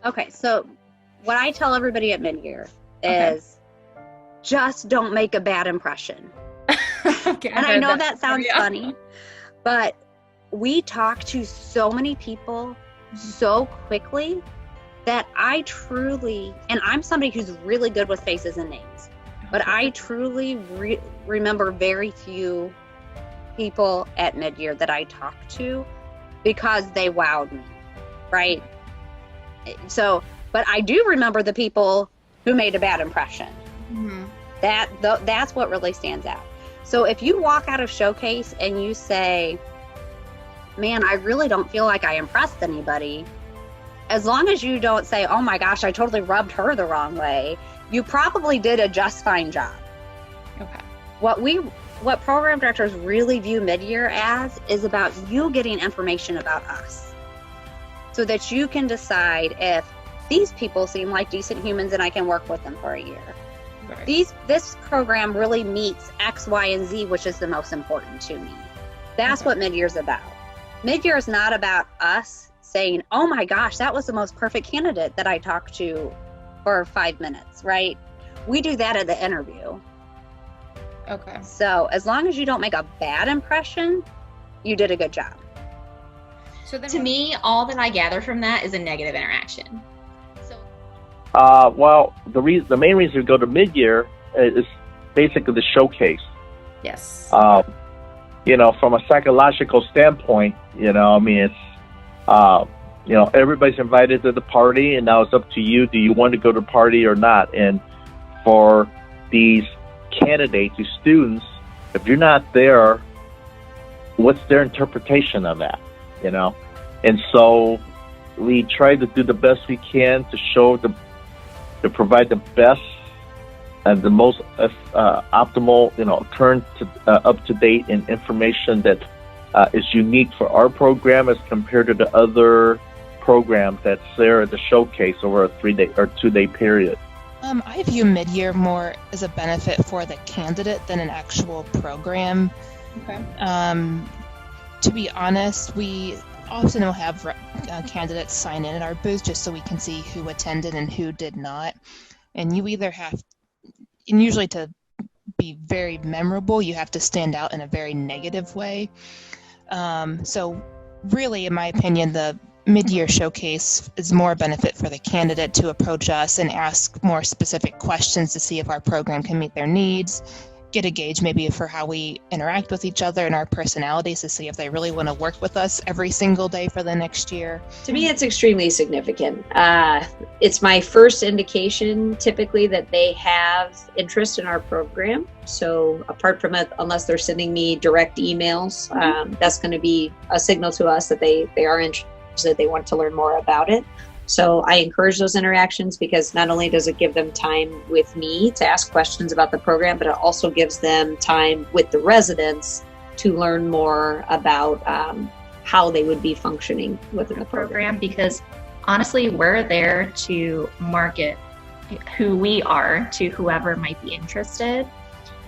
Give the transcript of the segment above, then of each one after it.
Okay, so what I tell everybody at mid-year is just don't make a bad impression. Okay, and I know that sounds funny, but we talk to so many people so quickly that I truly, and I'm somebody who's really good with faces and names, but I truly remember very few people at mid-year that I talked to because they wowed me, right? So, but I do remember the people who made a bad impression. Mm-hmm. That's what really stands out. So if you walk out of Showcase and you say, man, I really don't feel like I impressed anybody, as long as you don't say, oh my gosh, I totally rubbed her the wrong way, you probably did a just fine job. Okay. What program directors really view mid-year as is about you getting information about us so that you can decide if these people seem like decent humans and I can work with them for a year. Right. This program really meets X, Y, and Z, which is the most important to me. That's what mid-year's about. Mid-year is not about us saying, oh my gosh, that was the most perfect candidate that I talked to for 5 minutes, right? We do that at the interview. Okay. So as long as you don't make a bad impression, you did a good job. So then to me, all that I gather from that is a negative interaction. Well, the main reason we go to mid-year is basically the showcase. Yes. From a psychological standpoint, it's, everybody's invited to the party, and now it's up to you. Do you want to go to the party or not? And for these candidates, these students, if you're not there, what's their interpretation of that? And so we try to do the best we can to provide the best and the most optimal, current, up-to-date and information that is unique for our program as compared to the other programs that's there at the showcase over a 3-day or 2-day period. I view mid-year more as a benefit for the candidate than an actual program. Okay. To be honest, we often will have candidates sign in at our booth just so we can see who attended and who did not. And you either have, and usually to be very memorable, you have to stand out in a very negative way. So really, in my opinion, the mid-year showcase is more a benefit for the candidate to approach us and ask more specific questions to see if our program can meet their needs, get a gauge maybe for how we interact with each other and our personalities to see if they really want to work with us every single day for the next year. To me, it's extremely significant. It's my first indication typically that they have interest in our program. So apart from it, unless they're sending me direct emails, that's going to be a signal to us that they are interested, that they want to learn more about it. So I encourage those interactions because not only does it give them time with me to ask questions about the program, but it also gives them time with the residents to learn more about how they would be functioning within the program. Because honestly, we're there to market who we are to whoever might be interested.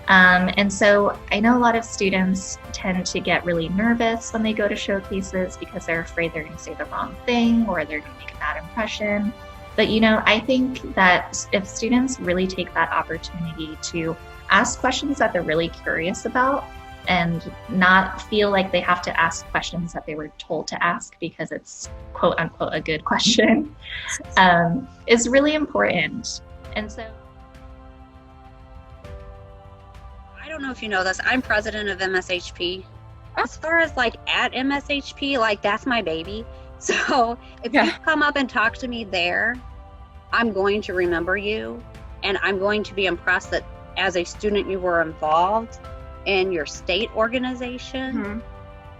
And so I know a lot of students tend to get really nervous when they go to showcases because they're afraid they're going to say the wrong thing or they're going to make a bad impression. But, I think that if students really take that opportunity to ask questions that they're really curious about and not feel like they have to ask questions that they were told to ask because it's quote unquote a good question, is really important. And so I don't know if you know this, I'm president of MSHP. As far as at MSHP, that's my baby. So if you come up and talk to me there, I'm going to remember you and I'm going to be impressed that as a student you were involved in your state organization,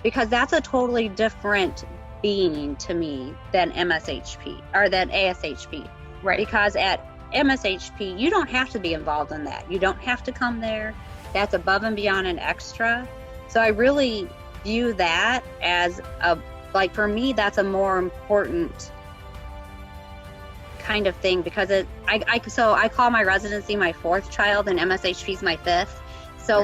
because that's a totally different being to me than MSHP or than ASHP. Right. Because at MSHP, you don't have to be involved in that. You don't have to come there. That's above and beyond and extra. So I really view that as for me, that's a more important kind of thing because I call my residency my 4th child and MSHP is my 5th. So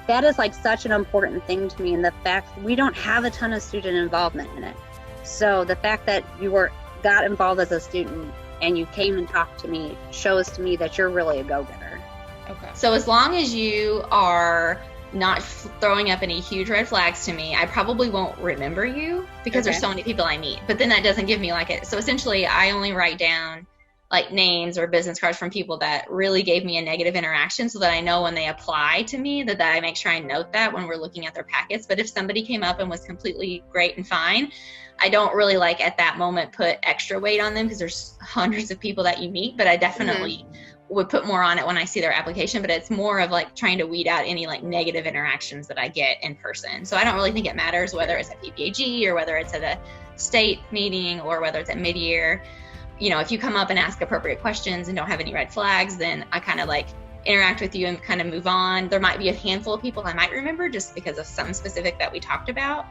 that is such an important thing to me, and the fact we don't have a ton of student involvement in it. So the fact that got involved as a student and you came and talked to me shows to me that you're really a go-getter. Okay. So as long as you are not throwing up any huge red flags to me, I probably won't remember you because there's so many people I meet. But then that doesn't give me like it. So essentially, I only write down like names or business cards from people that really gave me a negative interaction, so that I know when they apply to me that I make sure I note that when we're looking at their packets. But if somebody came up and was completely great and fine, I don't really like at that moment put extra weight on them because there's hundreds of people that you meet, but I definitely would put more on it when I see their application. But it's more of like trying to weed out any like negative interactions that I get in person. So I don't really think it matters whether it's at PPAG or whether it's at a state meeting or whether it's at mid-year. You know, if you come up and ask appropriate questions and don't have any red flags, then I kind of like interact with you and kind of move on. There might be a handful of people I might remember just because of something specific that we talked about,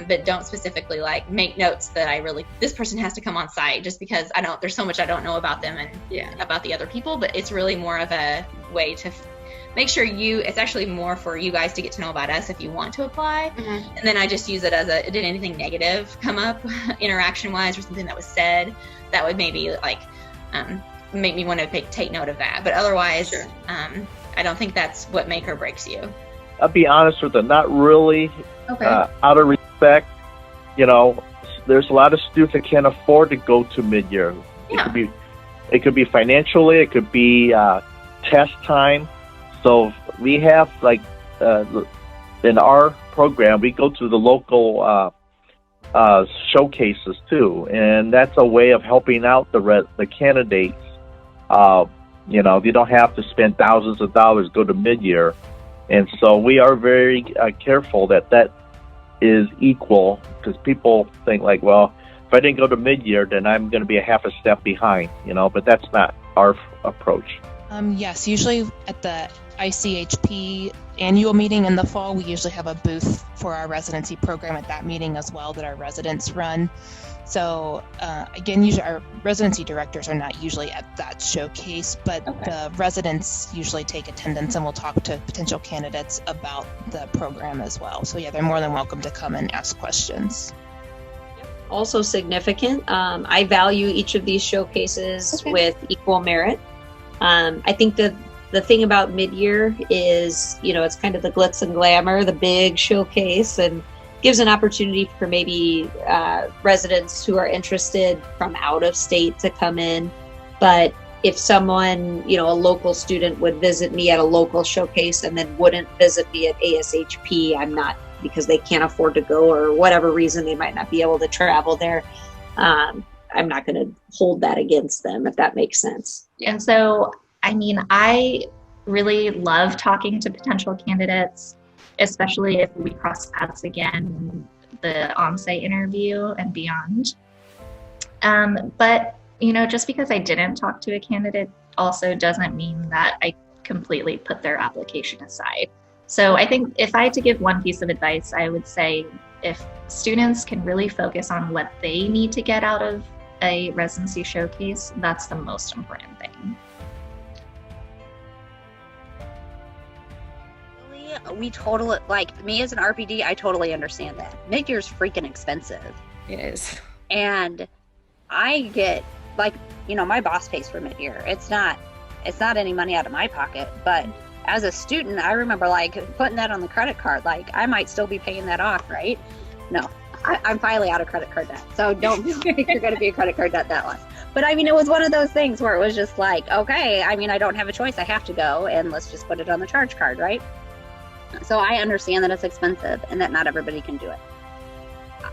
but don't specifically like make notes that I really, this person has to come on site, just because there's so much I don't know about them and about the other people. But it's really more of a way to make sure it's actually more for you guys to get to know about us if you want to apply. And then I just use it as did anything negative come up interaction wise or something that was said that would maybe like make me want to take note of that. But otherwise, I don't think that's what make or breaks you. I'll be honest with you, not really. Out of respect, you know, there's a lot of students that can't afford to go to mid-year. It could be financially, it could be test time. So we have like in our program, we go to the local showcases too, and that's a way of helping out the candidates. You know, you don't have to spend thousands of dollars to go to mid-year. And so we are very careful that is equal, because people think like, well, if I didn't go to mid-year, then I'm going to be a half a step behind, you know, but that's not our approach. Yes, usually at the ICHP annual meeting in the fall, we usually have a booth for our residency program at that meeting as well that our residents run. So again, usually our residency directors are not usually at that showcase, but the residents usually take attendance and will talk to potential candidates about the program as well. So yeah, they're more than welcome to come and ask questions. Also significant. I value each of these showcases with equal merit. I think that the thing about mid-year is, you know, it's kind of the glitz and glamour, the big showcase, and gives an opportunity for maybe residents who are interested from out of state to come in. But if someone, you know, a local student would visit me at a local showcase and then wouldn't visit me at ASHP, I'm not, because they can't afford to go or whatever reason they might not be able to travel there, I'm not going to hold that against them, if that makes sense. And so, I mean, I really love talking to potential candidates, especially if we cross paths again in the on-site interview and beyond. But, you know, just because I didn't talk to a candidate also doesn't mean that I completely put their application aside. So I think if I had to give one piece of advice, I would say if students can really focus on what they need to get out of a residency showcase, that's the most important thing. We totally, like me as an RPD, I totally understand that. Mid-year's freaking expensive. It is. And I get, like, you know, my boss pays for mid-year. It's not any money out of my pocket, but as a student, I remember like putting that on the credit card. Like, I might still be paying that off, right? No, I'm finally out of credit card debt. So don't think you're going to be a credit card debt that long. But I mean, it was one of those things where it was just like, okay, I mean, I don't have a choice. I have to go, and let's just put it on the charge card, right? So I understand that it's expensive and that not everybody can do it.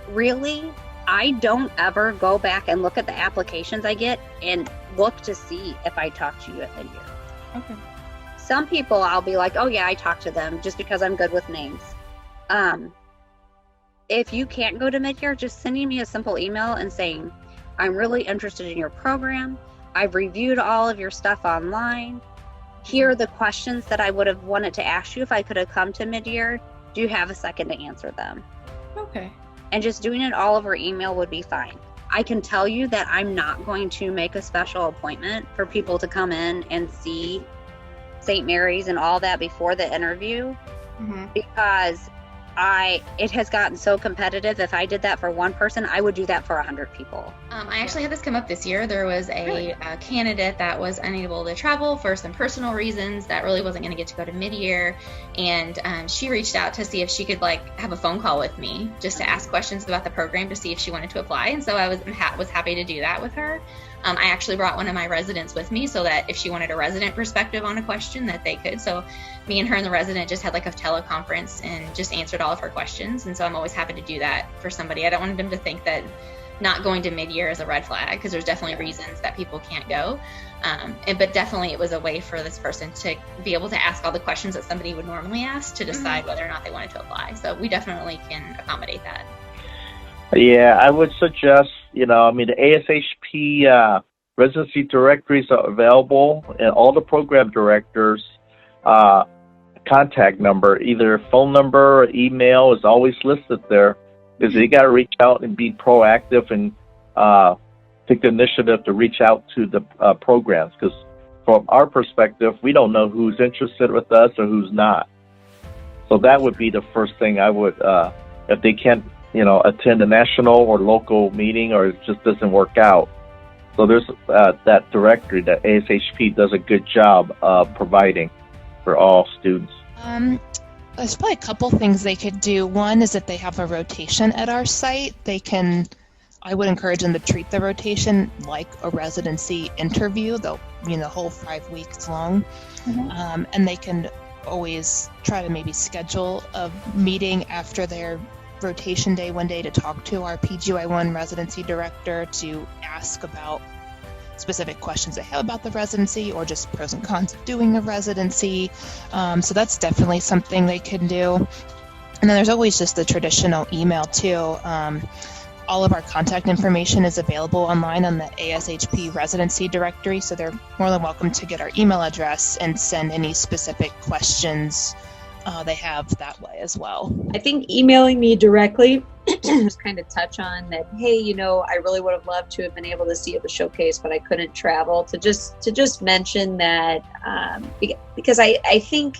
Really, I don't ever go back and look at the applications I get and look to see if I talk to you at mid-year. Okay. Some people I'll be like, oh yeah, I talked to them just because I'm good with names. If you can't go to mid-year, just sending me a simple email and saying, I'm really interested in your program. I've reviewed all of your stuff online. Here are the questions that I would have wanted to ask you if I could have come to mid-year. Do you have a second to answer them? Okay. And just doing it all over email would be fine. I can tell you that I'm not going to make a special appointment for people to come in and see St. Mary's and all that before the interview, because it has gotten so competitive. If I did that for one person, I would do that for 100 people. I actually had this come up this year. There was a candidate that was unable to travel for some personal reasons, that really wasn't going to get to go to mid-year, and she reached out to see if she could have a phone call with me just to ask questions about the program to see if she wanted to apply. And so I was happy to do that with her. I actually brought one of my residents with me so that if she wanted a resident perspective on a question that they could. So me and her and the resident just had a teleconference and just answered all of her questions. And so I'm always happy to do that for somebody. I don't want them to think that not going to mid-year is a red flag, because there's definitely reasons that people can't go. But definitely it was a way for this person to be able to ask all the questions that somebody would normally ask to decide whether or not they wanted to apply. So we definitely can accommodate that. Yeah, I would suggest, the ASHP residency directories are available, and all the program directors' contact number, either phone number or email, is always listed there, because you got to reach out and be proactive and take the initiative to reach out to the programs, because from our perspective, we don't know who's interested with us or who's not. So that would be the first thing I would, if they can't attend a national or local meeting, or it just doesn't work out. So there's that directory that ASHP does a good job of providing for all students. There's probably a couple things they could do. One is if they have a rotation at our site, I would encourage them to treat the rotation like a residency interview, the whole 5 weeks long. And they can always try to maybe schedule a meeting after their rotation day one day to talk to our PGY1 residency director to ask about specific questions they have about the residency, or just pros and cons of doing a residency. So that's definitely something they can do. And then there's always just the traditional email too. All of our contact information is available online on the ASHP residency directory, so they're more than welcome to get our email address and send any specific questions they have that way as well. I think emailing me directly just kind of touch on that, hey, I really would have loved to have been able to see the showcase, but I couldn't travel, to just mention that, because I think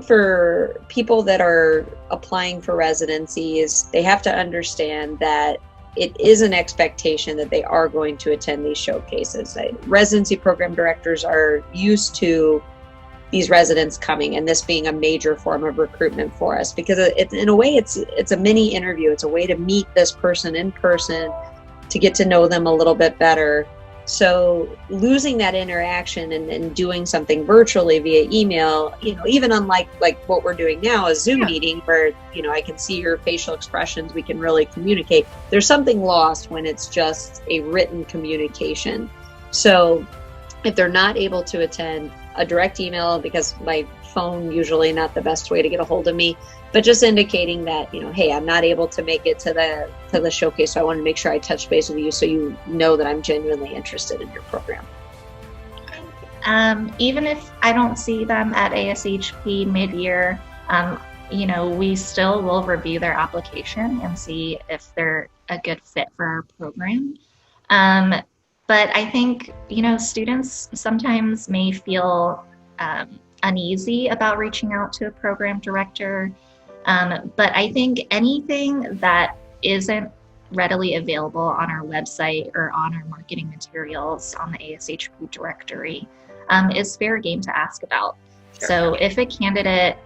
for people that are applying for residencies, they have to understand that it is an expectation that they are going to attend these showcases. Residency program directors are used to these residents coming, and this being a major form of recruitment for us, because in a way it's a mini interview. It's a way to meet this person in person, to get to know them a little bit better. So losing that interaction and doing something virtually via email, even unlike what we're doing now, a Zoom meeting where, I can see your facial expressions, we can really communicate. There's something lost when it's just a written communication. So if they're not able to attend, a direct email, because my phone usually not the best way to get a hold of me, but just indicating that, hey, I'm not able to make it to the showcase, so I want to make sure I touch base with you so you know that I'm genuinely interested in your program. Even if I don't see them at ASHP mid-year, we still will review their application and see if they're a good fit for our program. But I think, students sometimes may feel uneasy about reaching out to a program director. But I think anything that isn't readily available on our website or on our marketing materials on the ASHP directory is fair game to ask about. Sure. So if a candidate,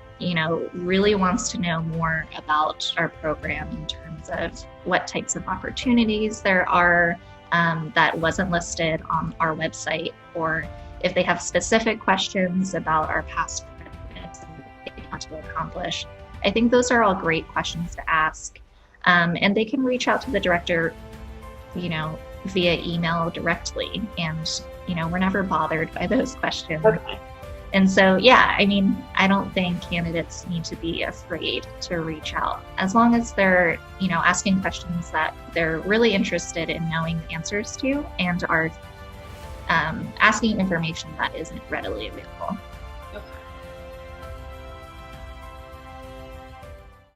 really wants to know more about our program in terms of what types of opportunities there are, that wasn't listed on our website, or if they have specific questions about our past programs and what they want to accomplish, I think those are all great questions to ask. And they can reach out to the director, via email directly. And, we're never bothered by those questions. Okay. And so, I don't think candidates need to be afraid to reach out, as long as they're, asking questions that they're really interested in knowing the answers to, and are asking information that isn't readily available.